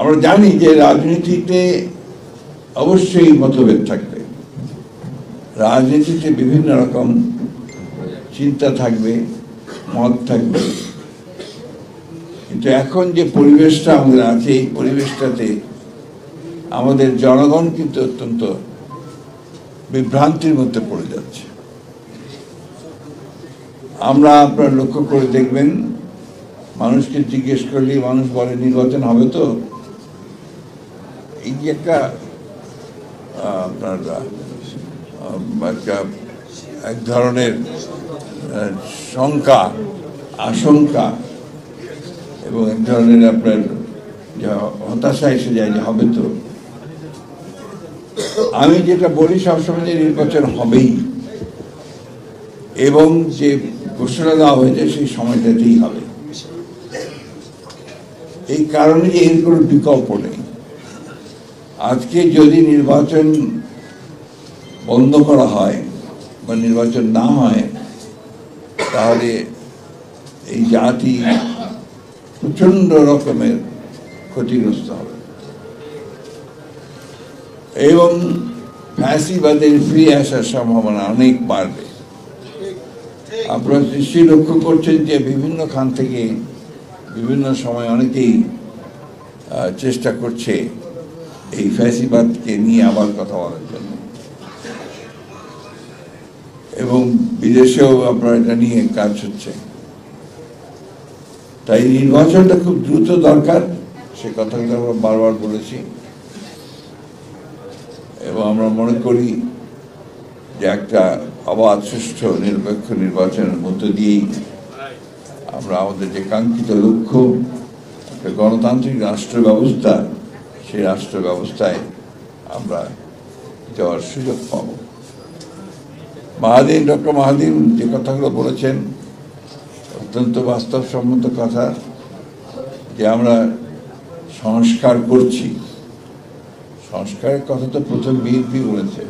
আমরা জানি যে রাজনীতিতে অবশ্যই মতভেদ থাকবে, রাজনীতিতে বিভিন্ন রকম চিন্তা থাকবে, মত থাকবে, কিন্তু এখন যে পরিবেশটা আমাদের আছে এই পরিবেশটাতে আমাদের জনগণ কিন্তু অত্যন্ত বিভ্রান্তির মধ্যে পড়ে যাচ্ছে। আমরা আপনার লক্ষ্য করে দেখবেন, মানুষকে জিজ্ঞেস করলে মানুষ বলে নির্বাচন হবে তো। এই যে একটা আপনার এক ধরনের শঙ্কা, আশঙ্কা এবং এক ধরনের আপনার হতাশা এসে যায় যে হবে তো। আমি যেটা বলি সবসময় যে নির্বাচন হবেই, এবং যে ঘোষণা দেওয়া হয়েছে সেই সময়টাতেই হবে। এই কারণে যে এর কোনো বিকল্প নেই। আজকে যদি নির্বাচন বন্ধ করা হয় বা নির্বাচন না হয়, তাহলে এই জাতি প্রচন্ড রকমের ক্ষতিগ্রস্ত হবে এবং ফ্যাসিবাদের ফিরে আসার সম্ভাবনা অনেক বাড়বে। আপনারা নিশ্চয়ই লক্ষ্য করছেন যে বিভিন্ন খান থেকে বিভিন্ন সময় অনেকেই চেষ্টা করছে এই ফ্যাসিবাদকে নিয়ে আবার কথা বলার জন্য, এবং বিদেশেও আপনার এটা নিয়ে কাজ হচ্ছে। তাই নির্বাচনটা খুব দ্রুত দরকার, সে কথাগুলো আমরা বারবার বলেছি, এবং আমরা মনে করি যে একটা অবাধ, সুষ্ঠু, নিরপেক্ষ নির্বাচনের মধ্য দিয়েই আমরা আমাদের যে কাঙ্ক্ষিত লক্ষ্য, একটা গণতান্ত্রিক রাষ্ট্র ব্যবস্থা, সেই রাষ্ট্র ব্যবস্থায় আমরা যাওয়ার সুযোগ পাব। ডক্টর মাহাদিন যে কথাগুলো বলেছেন অত্যন্ত বাস্তবসম্মত কথা, যে আমরা সংস্কার করছি। সংস্কারের কথা তো প্রথম বিএনপি বলেছে।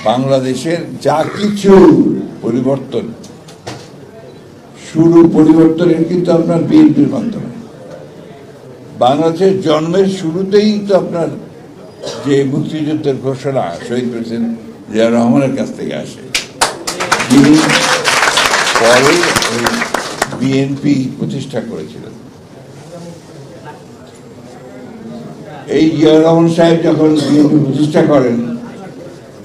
বাংলাদেশের যা কিছু পরিবর্তন, শুরু পরিবর্তনের কিন্তু আপনার বিএনপির মাধ্যমে। বাংলাদেশের জন্মের শুরুতেই তো আপনার যে মুক্তিযুদ্ধের ঘোষণা শহীদ প্রেসিডেন্ট জিয়া রহমানের কাছ থেকে আসে, যিনি পরে বিএনপি প্রতিষ্ঠা করেছিলেন। এই জিয়া রহমান সাহেব যখন বিএনপি প্রতিষ্ঠা করেন,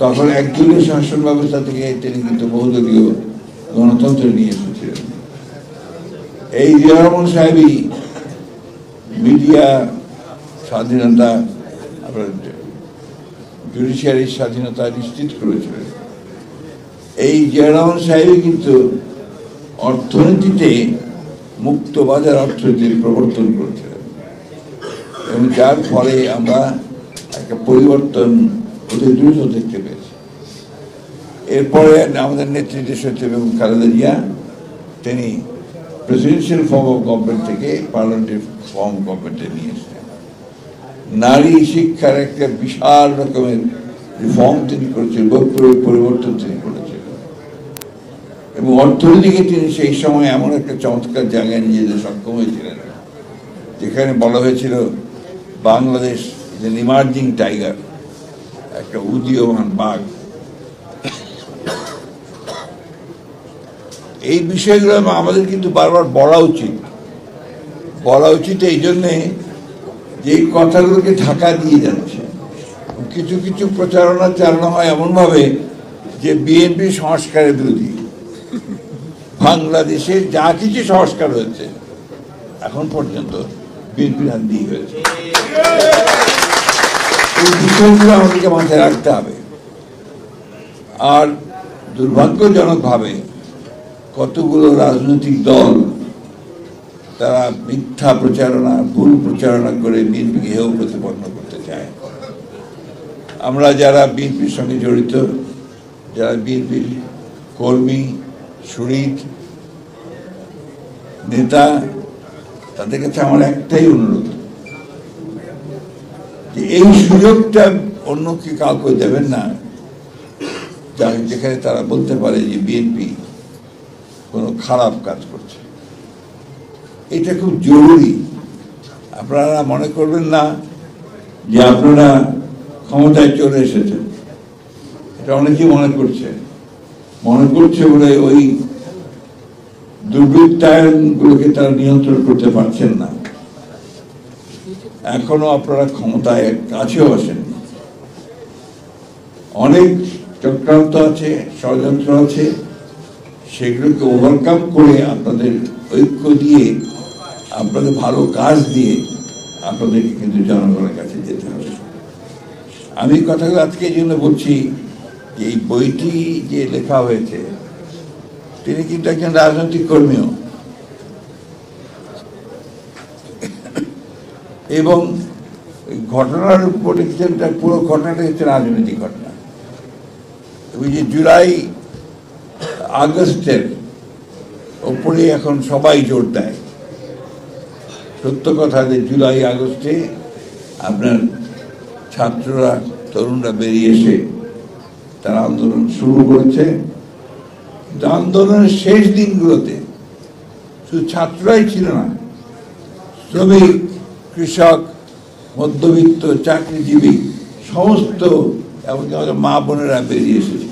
তখন একদলীয় শাসন ব্যবস্থা থেকে তিনি কিন্তু বহুদলীয় গণতন্ত্র নিয়ে এসেছিলেন। এই জিয়া রহমান সাহেবই মিডিয়া স্বাধীনতা, জুডিশিয়ারির স্বাধীনতা নিশ্চিত করেছিলেন। এই জিয়া রহমান সাহেবই কিন্তু অর্থনীতিতে মুক্ত বাজার অর্থনীতির প্রবর্তন করেছিলেন, এবং যার ফলে আমরা একটা পরিবর্তন অতি দ্রুত দেখতে পেয়েছি। এরপরে আমাদের নেত্রী দেশনেত্রী বেগম খালেদা জিয়া, তিনি প্রেসিডেন্সিয়াল ফর্ম অফ গভর্নমেন্ট থেকে পার্লামেন্টারি ফর্ম অফ গভর্নমেন্টে নিয়ে এসেছেন। নারী শিক্ষার একটা বিশাল রকমের রিফর্ম তিনি করেছিলেন, পরিবর্তন তিনি করেছিলেন, এবং অর্থনীতিকে তিনি সেই সময় এমন একটা চমৎকার জায়গায় নিয়ে যেতে সক্ষম হয়েছিলেন, যেখানে বলা হয়েছিল Bangladesh is an emerging tiger, একটা উদীয়মান বাঘ। এই বিষয়গুলো আমাদের কিন্তু বারবার বলা উচিত এই জন্যে যে এই কথাগুলোকে ঢাকা দিয়ে যাচ্ছে। কিছু কিছু প্রচারণা চালানো হয় এমনভাবে যে বিএনপি সংস্কারের বিরোধী। বাংলাদেশে যা কিছু সংস্কার হয়েছে এখন পর্যন্ত বিএনপির হাত দিয়ে হয়েছে। এই বিষয়গুলো আমাদেরকে মাথায় রাখতে হবে। আর দুর্ভাগ্যজনকভাবে কতগুলো রাজনৈতিক দল তারা মিথ্যা প্রচারণা, ভুল প্রচারণা করে বিএনপিকে হেয় প্রতিপন্ন করতে চায়। আমরা যারা বিএনপির সঙ্গে জড়িত, যারা বিএনপির কর্মী, শরীর, নেতা, তাদের কাছে আমার একটাই অনুরোধ, যে এই সুযোগটা অন্য কি কাউকে দেবেন না, যেখানে তারা বলতে পারে যে বিএনপি কোনো খারাপ কাজ করছে। এটা খুব জরুরি। আপনারা মনে করবেন না যে আপনারা ক্ষমতায় চলে এসেছেন, এটা অনেকেই মনে করছে বলে ওই দুর্বৃত্তায়নগুলোকে তারা নিয়ন্ত্রণ করতে পারছেন না। এখনো আপনারা ক্ষমতায় কাছেও আসেন, অনেক চক্রান্ত আছে, ষড়যন্ত্র আছে, সেগুলোকে ওভারকাম করে আপনাদের ঐক্য দিয়ে, আপনাদের ভালো কাজ দিয়ে আপনাদেরকে কিন্তু জনগণের কাছে যেতে হবে। আমি কথাগুলো আজকে এই জন্য বলছি যে এই বইটি যে লেখা হয়েছে, তিনি কিন্তু একজন রাজনৈতিক কর্মীও, এবং ঘটনার উপর লিখছেন, তার পুরো ঘটনাটা হচ্ছে রাজনৈতিক ঘটনা। ওই যে জুলাই আগস্টের ওপরে এখন সবাই জোর দেয়। সত্য কথা যে জুলাই আগস্টে আপনার ছাত্ররা, তরুণরা বেরিয়ে এসে তারা আন্দোলন শুরু করেছে। কিন্তু আন্দোলনের শেষ দিনগুলোতে শুধু ছাত্ররাই ছিল না, শ্রমিক, কৃষক, মধ্যবিত্ত, চাকরিজীবী, সমস্ত, এমনকি আমাদের মা বোনেরা বেরিয়ে এসেছে।